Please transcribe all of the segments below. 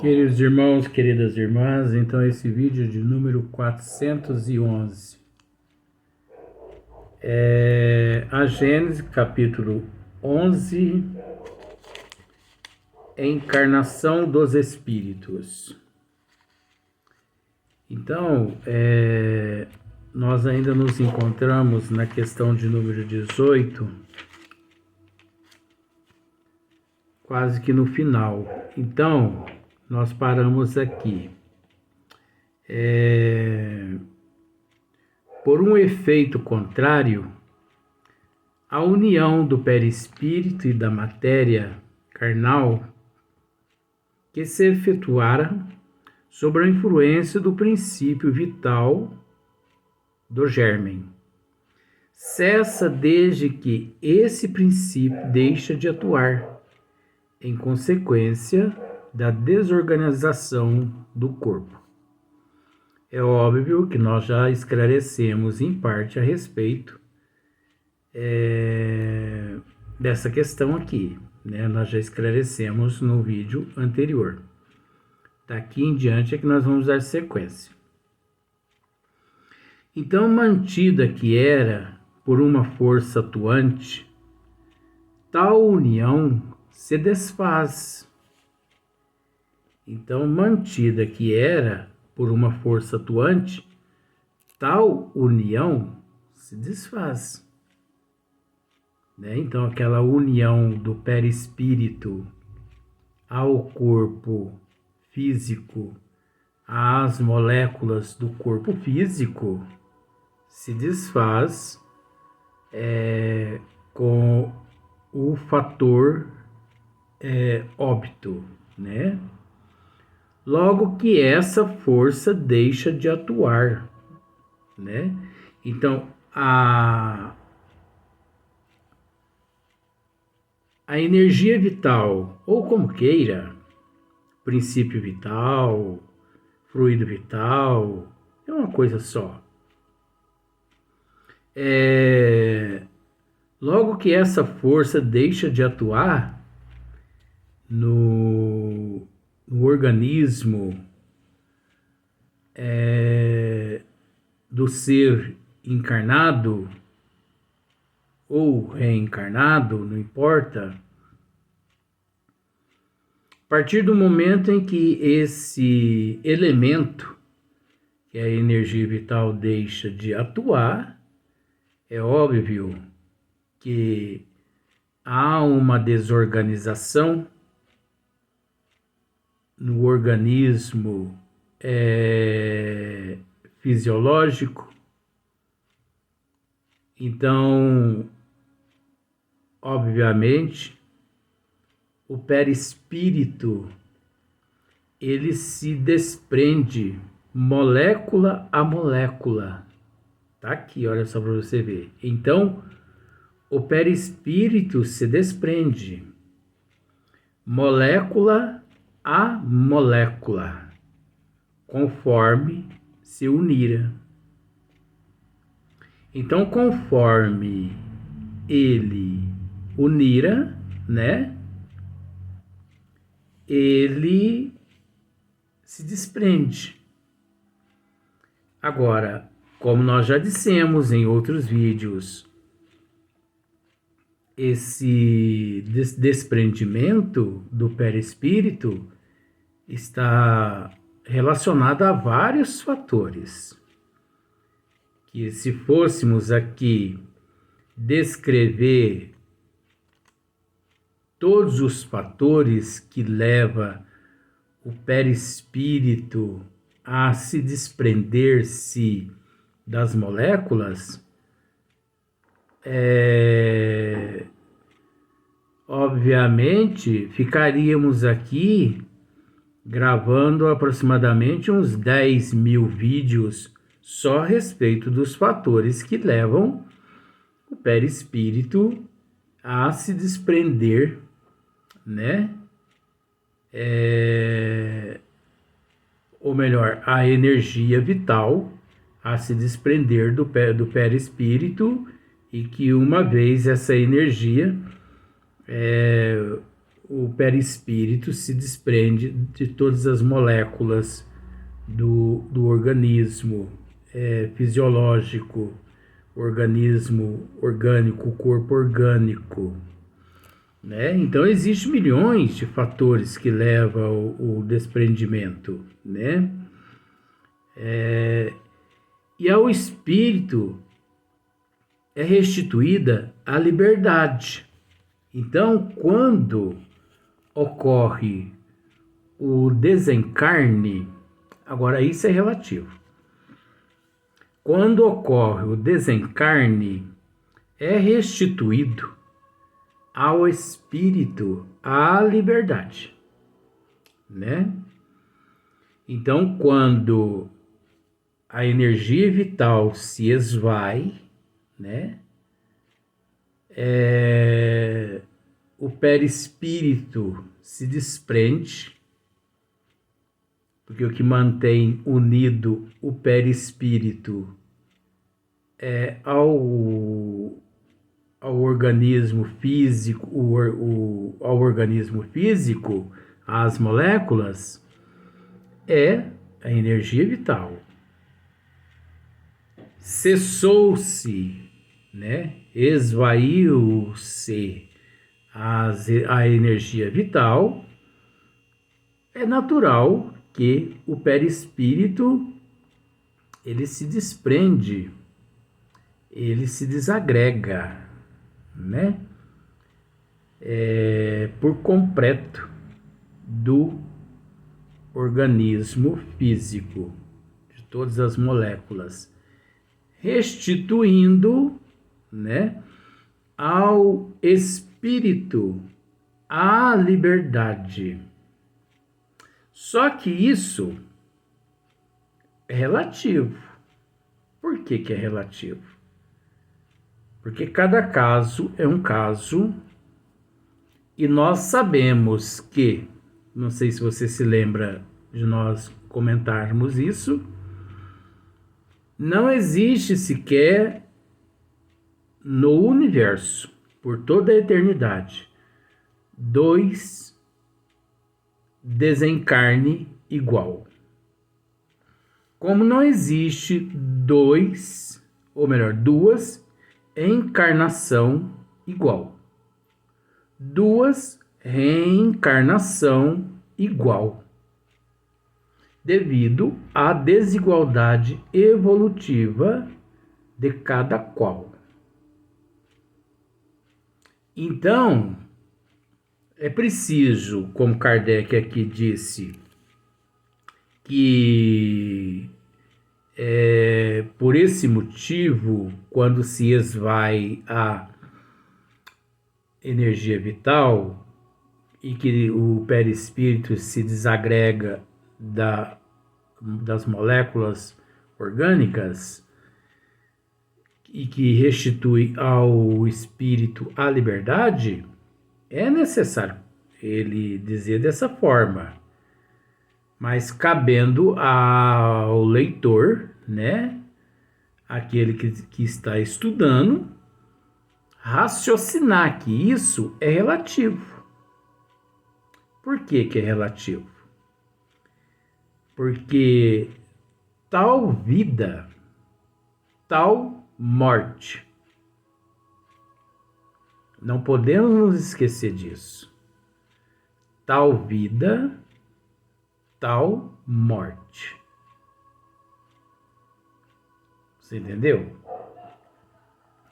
Queridos irmãos, queridas irmãs, então esse vídeo de número 411 é a Gênesis, capítulo 11, Encarnação dos Espíritos. Então, nós ainda nos encontramos na questão de número 18, quase que no final. Então, nós paramos aqui. Por um efeito contrário, a união do perispírito e da matéria carnal que se efetuara sob a influência do princípio vital do germen, cessa desde que esse princípio deixa de atuar, em consequência da desorganização do corpo. É óbvio que nós já esclarecemos em parte a respeito dessa questão aqui, né? Nós já esclarecemos no vídeo anterior. Daqui em diante é que nós vamos dar sequência. Então, mantida que era por uma força atuante, tal união se desfaz. Então, mantida que era por uma força atuante, tal união se desfaz. Né? Então, aquela união do perispírito ao corpo físico, às moléculas do corpo físico, se desfaz com o fator óbito, né? Logo que essa força deixa de atuar, né? Então, a energia vital, ou como queira, princípio vital, fluido vital, é uma coisa só. Logo que essa força deixa de atuar no organismo do ser encarnado ou reencarnado, não importa, a partir do momento em que esse elemento, que é a energia vital, deixa de atuar, é óbvio que há uma desorganização no organismo fisiológico. Então, obviamente, o perispírito, ele se desprende molécula a molécula. Tá aqui, olha só para você ver. Então, o perispírito se desprende molécula a molécula, conforme se unira. Então, conforme ele unira, né, ele se desprende. Agora, como nós já dissemos em outros vídeos, esse desprendimento do perispírito está relacionado a vários fatores, que se fôssemos aqui descrever todos os fatores que levam o perispírito a se desprender-se das moléculas, obviamente ficaríamos aqui gravando aproximadamente uns 10.000 vídeos só a respeito dos fatores que levam o perispírito a se desprender, né? Ou melhor, a energia vital a se desprender do perispírito, e que uma vez essa energia o perispírito se desprende de todas as moléculas do organismo fisiológico, organismo orgânico, corpo orgânico, né? Então, existem milhões de fatores que levam ao desprendimento, né? E ao espírito é restituída a liberdade. Então, quando ocorre o desencarne, agora isso é relativo. Quando ocorre o desencarne, é restituído ao espírito a liberdade, né? Então, quando a energia vital se esvai, né? O perispírito se desprende, porque o que mantém unido o perispírito ao organismo físico, ao organismo físico, às moléculas, é a energia vital. Cessou-se, né? Esvaiu-se a energia vital, é natural que o perispírito ele se desprende, ele se desagrega, né? Por completo do organismo físico, de todas as moléculas, restituindo, né, ao espírito a liberdade. Só que isso é relativo. Por que que é relativo? Porque cada caso é um caso e nós sabemos que, não sei se você se lembra de nós comentarmos isso, não existe sequer no universo, por toda a eternidade, 2 desencarne igual. Como não existe 2 encarnação igual. 2 reencarnação igual. Devido à desigualdade evolutiva de cada qual. Então, é preciso, como Kardec aqui disse, que por esse motivo, quando se esvai a energia vital e que o perispírito se desagrega das moléculas orgânicas e que restitui ao espírito a liberdade, é necessário ele dizer dessa forma, mas cabendo ao leitor, né, aquele que está estudando, raciocinar que isso é relativo. Por que que é relativo? Porque tal vida, tal morte. Não podemos nos esquecer disso. Tal vida, tal morte. Você entendeu?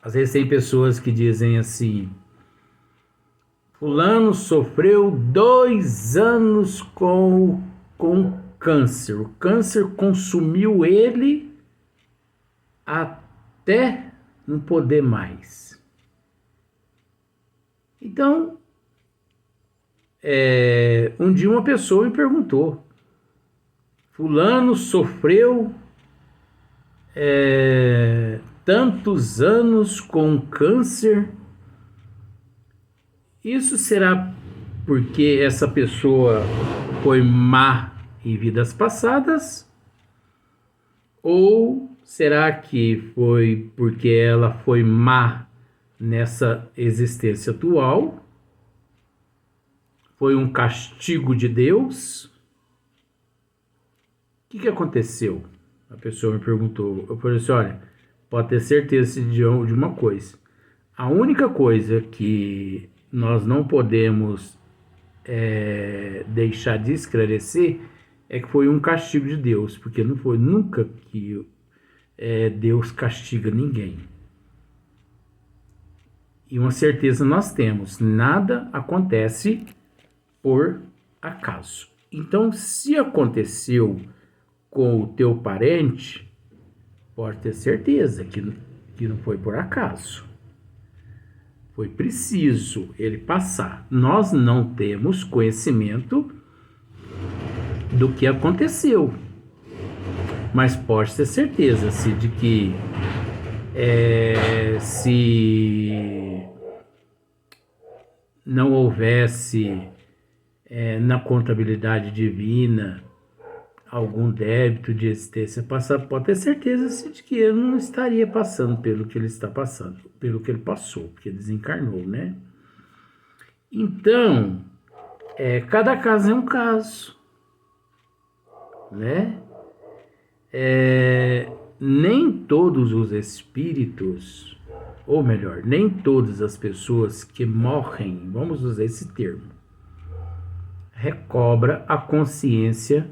Às vezes tem pessoas que dizem assim: fulano sofreu 2 anos com câncer. O câncer consumiu ele até não poder mais. Então, um dia uma pessoa me perguntou: fulano sofreu tantos anos com câncer, isso será porque essa pessoa foi má em vidas passadas? Ou será que foi porque ela foi má nessa existência atual? Foi um castigo de Deus? O que aconteceu? A pessoa me perguntou. Eu falei assim, olha, pode ter certeza de uma coisa. A única coisa que nós não podemos deixar de esclarecer é que foi um castigo de Deus, porque não foi nunca que Deus castiga ninguém. E uma certeza nós temos, nada acontece por acaso. Então, se aconteceu com o teu parente, pode ter certeza que não foi por acaso. Foi preciso ele passar. Nós não temos conhecimento do que aconteceu, mas pode ter certeza de que se não houvesse na contabilidade divina algum débito de existência passada, pode ter certeza de que ele não estaria passando pelo que ele está passando, pelo que ele passou, porque desencarnou, né? Então, cada caso é um caso, né? Nem todos os espíritos, ou melhor, nem todas as pessoas que morrem, vamos usar esse termo, recobra a consciência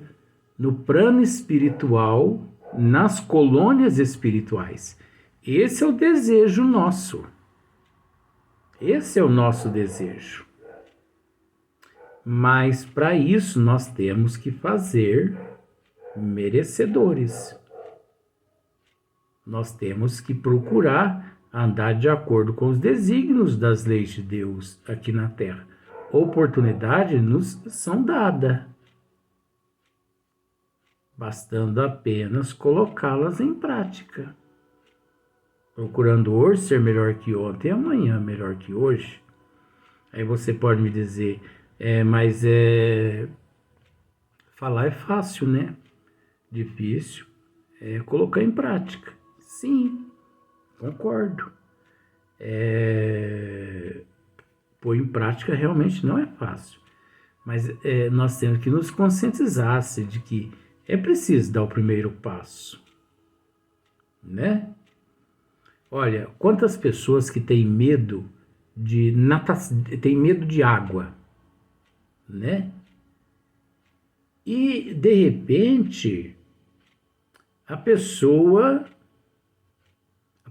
no plano espiritual, nas colônias espirituais. Esse é o desejo nosso. Esse é o nosso desejo. Mas para isso nós temos que fazer merecedores. Nós temos que procurar andar de acordo com os desígnios das leis de Deus aqui na Terra. Oportunidades nos são dadas, bastando apenas colocá-las em prática. Procurando hoje ser melhor que ontem e amanhã melhor que hoje. Aí você pode me dizer, mas falar é fácil, né? Difícil é colocar em prática. Sim, concordo. Pôr em prática realmente não é fácil. Mas nós temos que nos conscientizar de que é preciso dar o primeiro passo, né? Olha, quantas pessoas que têm medo de natação, têm medo de água, né? E, de repente, a pessoa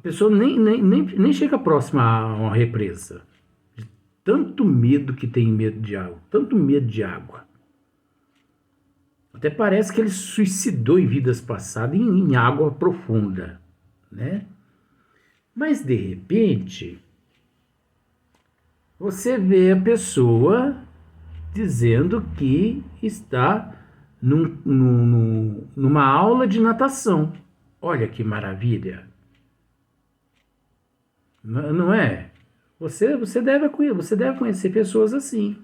nem chega próxima a uma represa. De tanto medo que tem medo de água, tanto medo de água. Até parece que ele se suicidou em vidas passadas em água profunda, né? Mas, de repente, você vê a pessoa dizendo que está numa aula de natação. Olha que maravilha. Não é? Você deve conhecer pessoas assim.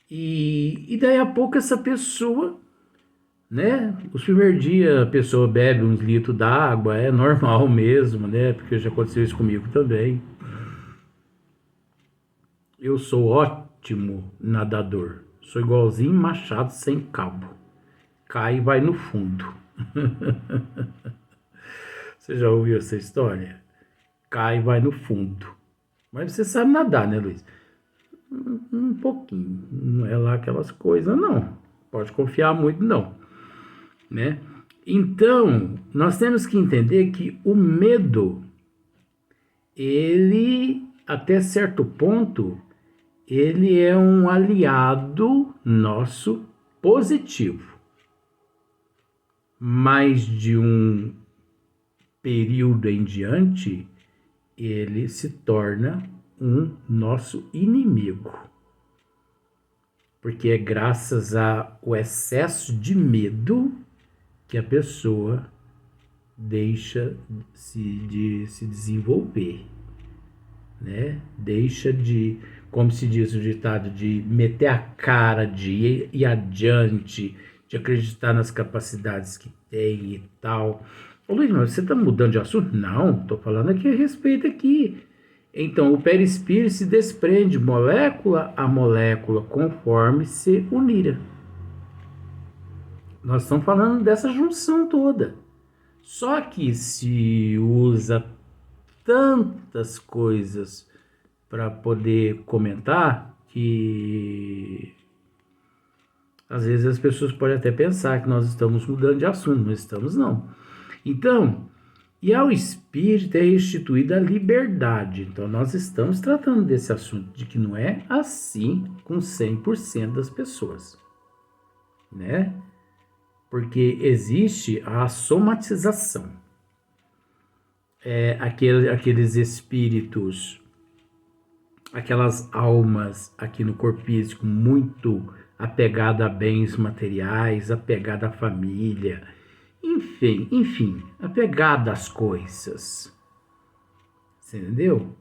E daí a pouco essa pessoa, né? Os primeiros dias a pessoa bebe uns litros d'água, é normal mesmo, né? Porque já aconteceu isso comigo também. Eu sou ótimo nadador. Sou igualzinho machado sem cabo. Cai e vai no fundo. Você já ouviu essa história? Cai e vai no fundo. Mas você sabe nadar, né, Luiz? Um pouquinho. Não é lá aquelas coisas, não. Pode confiar muito, não. Né? Então, nós temos que entender que o medo, ele, até certo ponto, ele é um aliado nosso positivo. Mas de um período em diante, ele se torna um nosso inimigo. Porque é graças ao excesso de medo que a pessoa deixa de se desenvolver, né? Deixa de, como se diz o ditado, de meter a cara, de ir adiante, de acreditar nas capacidades que tem e tal. Ô Luiz, mas você está mudando de assunto? Não, estou falando aqui a respeito aqui. Então, o perispírito se desprende molécula a molécula conforme se unira. Nós estamos falando dessa junção toda. Só que se usa tantas coisas para poder comentar que às vezes as pessoas podem até pensar que nós estamos mudando de assunto. Não estamos, não. Então, e ao espírito é restituída a liberdade. Então, nós estamos tratando desse assunto, de que não é assim com 100% das pessoas, né? Porque existe a somatização. Aqueles espíritos, aquelas almas aqui no corpo físico muito apegada a bens materiais, apegada à família, enfim, apegada às coisas. Você entendeu?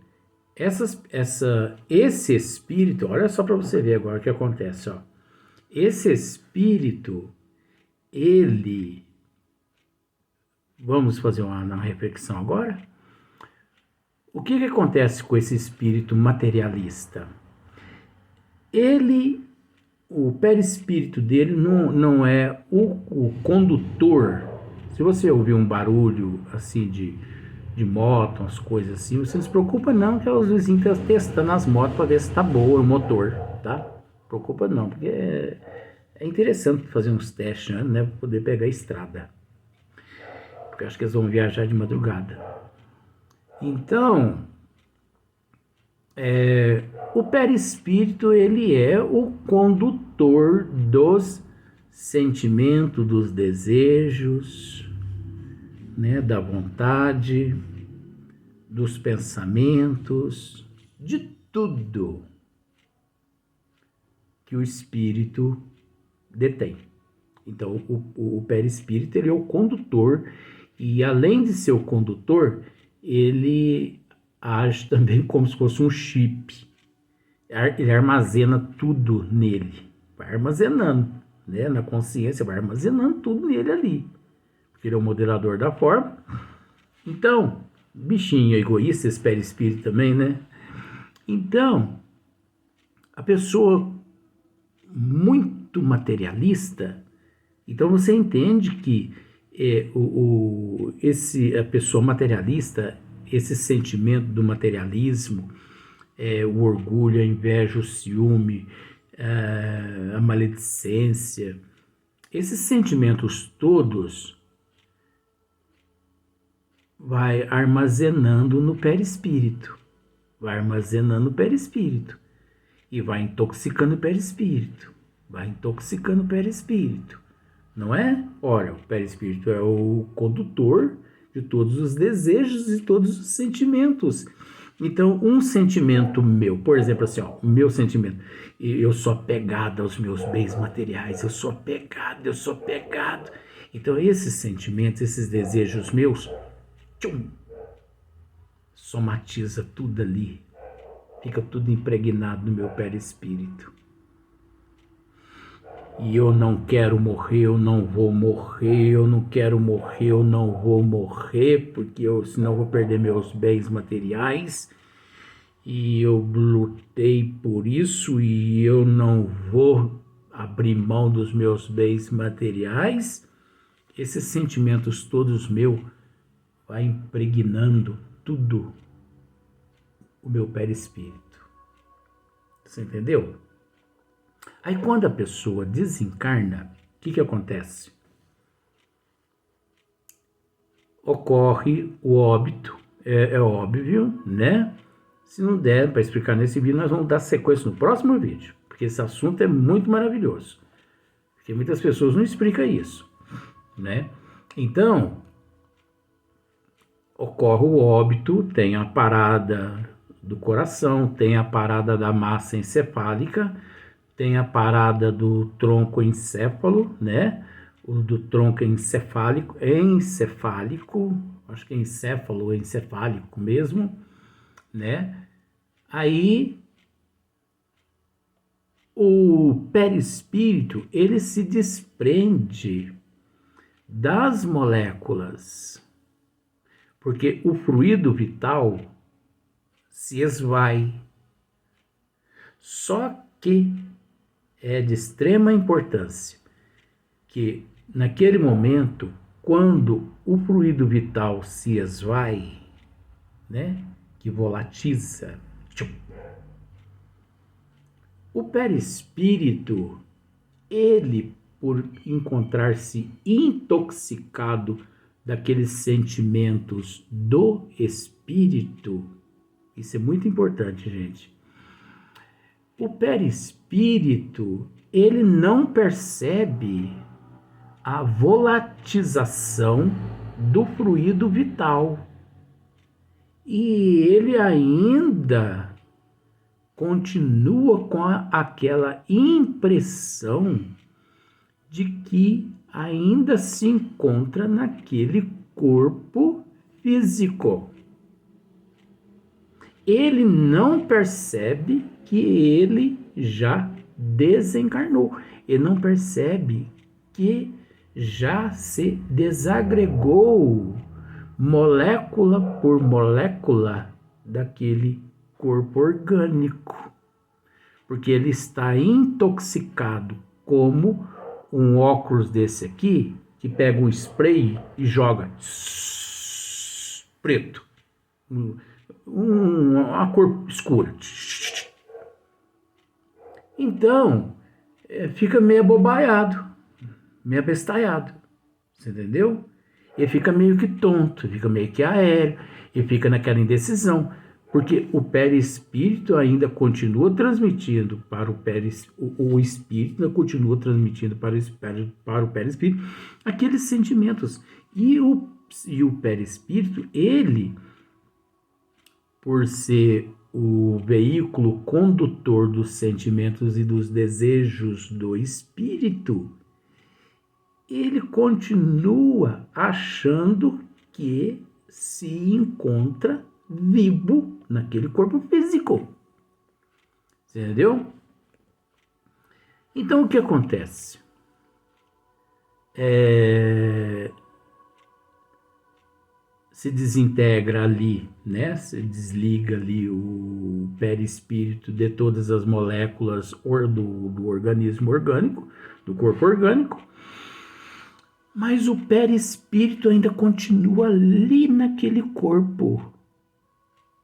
Esse espírito, olha só para você ver agora o que acontece, ó. Esse espírito, vamos fazer uma reflexão agora? O que acontece com esse espírito materialista? O perispírito dele não é o condutor. Se você ouvir um barulho assim de moto, umas coisas assim, você não se preocupa não, que os vizinhos estão testando as motos para ver se está boa o motor, tá? Preocupa não, porque é interessante fazer uns testes, né, para poder pegar a estrada. Porque eu acho que eles vão viajar de madrugada. Então, o perispírito, ele é o condutor dos sentimentos, dos desejos, né, da vontade, dos pensamentos, de tudo que o espírito detém. Então, o perispírito, ele é o condutor, e além de ser o condutor, ele age também como se fosse um chip. Ele armazena tudo nele, vai armazenando, né? Na consciência, vai armazenando tudo nele ali, porque ele é o modelador da forma. Então, bichinho egoísta, esse perispírito também, né? Então, a pessoa muito materialista, então você entende que a pessoa materialista, esse sentimento do materialismo, o orgulho, a inveja, o ciúme, a maledicência, esses sentimentos todos vai armazenando no perispírito, e vai intoxicando o perispírito, não é? Ora, o perispírito é o condutor de todos os desejos e todos os sentimentos. Então, um sentimento meu, por exemplo, assim, ó, o meu sentimento, eu sou apegado aos meus bens materiais, eu sou apegado. Então, esses sentimentos, esses desejos meus, somatiza tudo ali, fica tudo impregnado no meu perispírito. E eu não quero morrer, eu não vou morrer, eu não quero morrer, eu não vou morrer, porque senão eu vou perder meus bens materiais. E eu lutei por isso e eu não vou abrir mão dos meus bens materiais. Esses sentimentos todos meus vai impregnando tudo o meu perispírito. Você entendeu? Aí quando a pessoa desencarna, o que acontece? Ocorre o óbito, é óbvio, né? Se não der para explicar nesse vídeo, nós vamos dar sequência no próximo vídeo, porque esse assunto é muito maravilhoso, porque muitas pessoas não explicam isso, né? Então, ocorre o óbito, tem a parada do coração, tem a parada da massa encefálica, tem a parada do tronco encéfalo, né? O do tronco encefálico, acho que é encéfalo ou encefálico mesmo, né? Aí o perispírito, ele se desprende das moléculas, porque o fluido vital se esvai. Só que é de extrema importância que naquele momento, quando o fluido vital se esvai, né, que volatiza, o perispírito, ele, por encontrar-se intoxicado daqueles sentimentos do espírito, isso é muito importante, gente. O perispírito, ele não percebe a volatização do fluido vital. E ele ainda continua com aquela impressão de que ainda se encontra naquele corpo físico. Ele não percebe que ele já desencarnou. Ele não percebe que já se desagregou molécula por molécula daquele corpo orgânico. Porque ele está intoxicado, como um óculos desse aqui, que pega um spray e joga preto, uma cor escura. Então, fica meio abobaiado, meio abestalhado, você entendeu? Ele fica meio que tonto, fica meio que aéreo, ele fica naquela indecisão, porque o perispírito ainda continua transmitindo para o espírito ainda continua transmitindo para o perispírito aqueles sentimentos. E o perispírito, ele, por ser o veículo condutor dos sentimentos e dos desejos do espírito, ele continua achando que se encontra vivo naquele corpo físico. Entendeu? Então, o que acontece? Se desintegra ali, né? Se desliga ali o perispírito de todas as moléculas do organismo orgânico, do corpo orgânico, mas o perispírito ainda continua ali naquele corpo,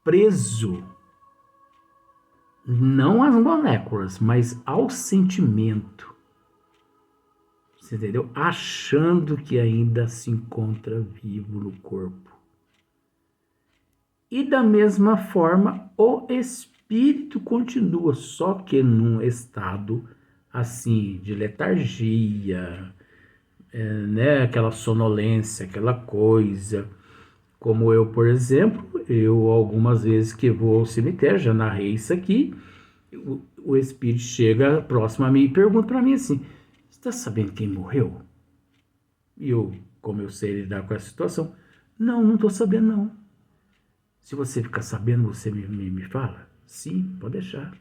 preso, não às moléculas, mas ao sentimento. Você entendeu? Achando que ainda se encontra vivo no corpo. E da mesma forma, o espírito continua, só que num estado assim de letargia, né? Aquela sonolência, aquela coisa. Como eu, por exemplo, algumas vezes que vou ao cemitério, já narrei isso aqui, o espírito chega próximo a mim e pergunta para mim assim: você está sabendo quem morreu? E eu, como eu sei lidar com essa situação, não estou sabendo não. Se você ficar sabendo, você me fala? Sim, pode deixar.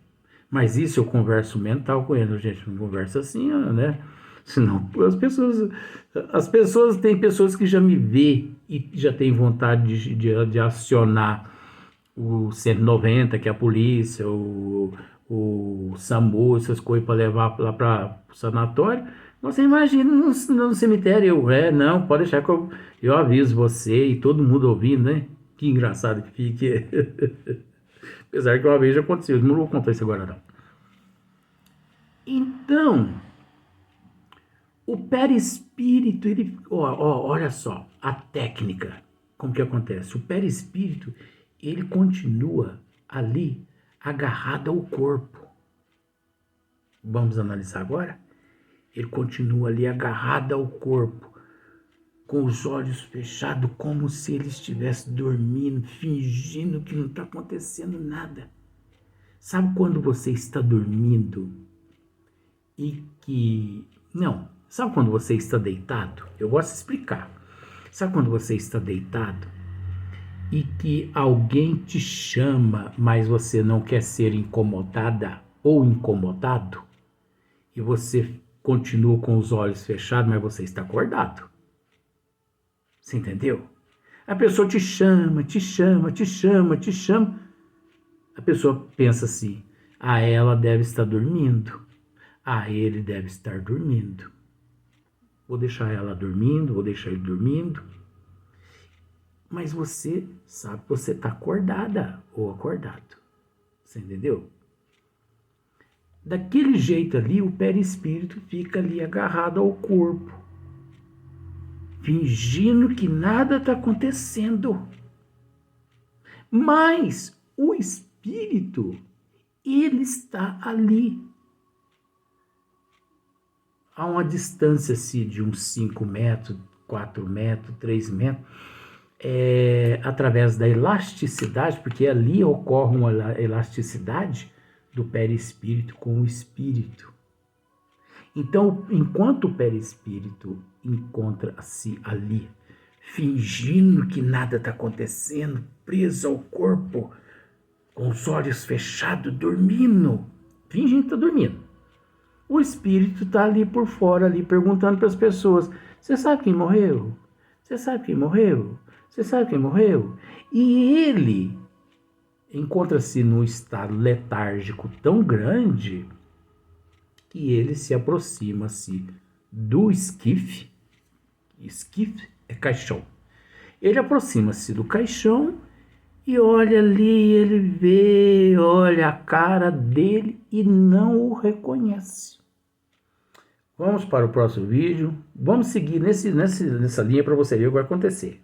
Mas isso eu converso mental com ele, gente, não conversa assim, né? Senão as pessoas, tem pessoas que já me vê e já tem vontade de acionar o 190, que é a polícia, o SAMU, essas coisas para levar lá para o sanatório. Você imagina no cemitério, não, pode deixar que eu aviso você e todo mundo ouvindo, né? Que engraçado que fique. Apesar que uma vez já aconteceu, não vou contar isso agora não. Então, o perispírito, ele, olha só, a técnica, como que acontece? O perispírito, ele continua ali, agarrado ao corpo. Vamos analisar agora? Ele continua ali agarrado ao corpo, com os olhos fechados, como se ele estivesse dormindo, fingindo que não está acontecendo nada. Sabe quando você está dormindo e que... Não, sabe quando você está deitado? Eu gosto de explicar. Sabe quando você está deitado e que alguém te chama, mas você não quer ser incomodada ou incomodado? E você continua com os olhos fechados, mas você está acordado. Você entendeu? A pessoa te chama, te chama, te chama, te chama, A pessoa pensa assim: ah, ela deve estar dormindo. Ah, ele deve estar dormindo. Vou deixar ela dormindo, vou deixar ele dormindo. Mas você sabe que você está acordada ou acordado. Você entendeu? Daquele jeito ali, o perispírito fica ali agarrado ao corpo, fingindo que nada está acontecendo. Mas o espírito, ele está ali, a uma distância assim, de uns 5 metros, 4 metros, 3 metros, através da elasticidade, porque ali ocorre uma elasticidade do perispírito com o espírito. Então, enquanto o perispírito encontra-se ali, fingindo que nada está acontecendo, preso ao corpo, com os olhos fechados, dormindo, fingindo que está dormindo. O espírito está ali por fora, ali perguntando para as pessoas: você sabe quem morreu? Você sabe quem morreu? Você sabe quem morreu? E ele encontra-se num estado letárgico tão grande que ele se aproxima-se do esquife. Esquife é caixão. Ele aproxima-se do caixão e olha ali, ele vê, olha a cara dele e não o reconhece. Vamos para o próximo vídeo. Vamos seguir nessa linha para você ver o que vai acontecer.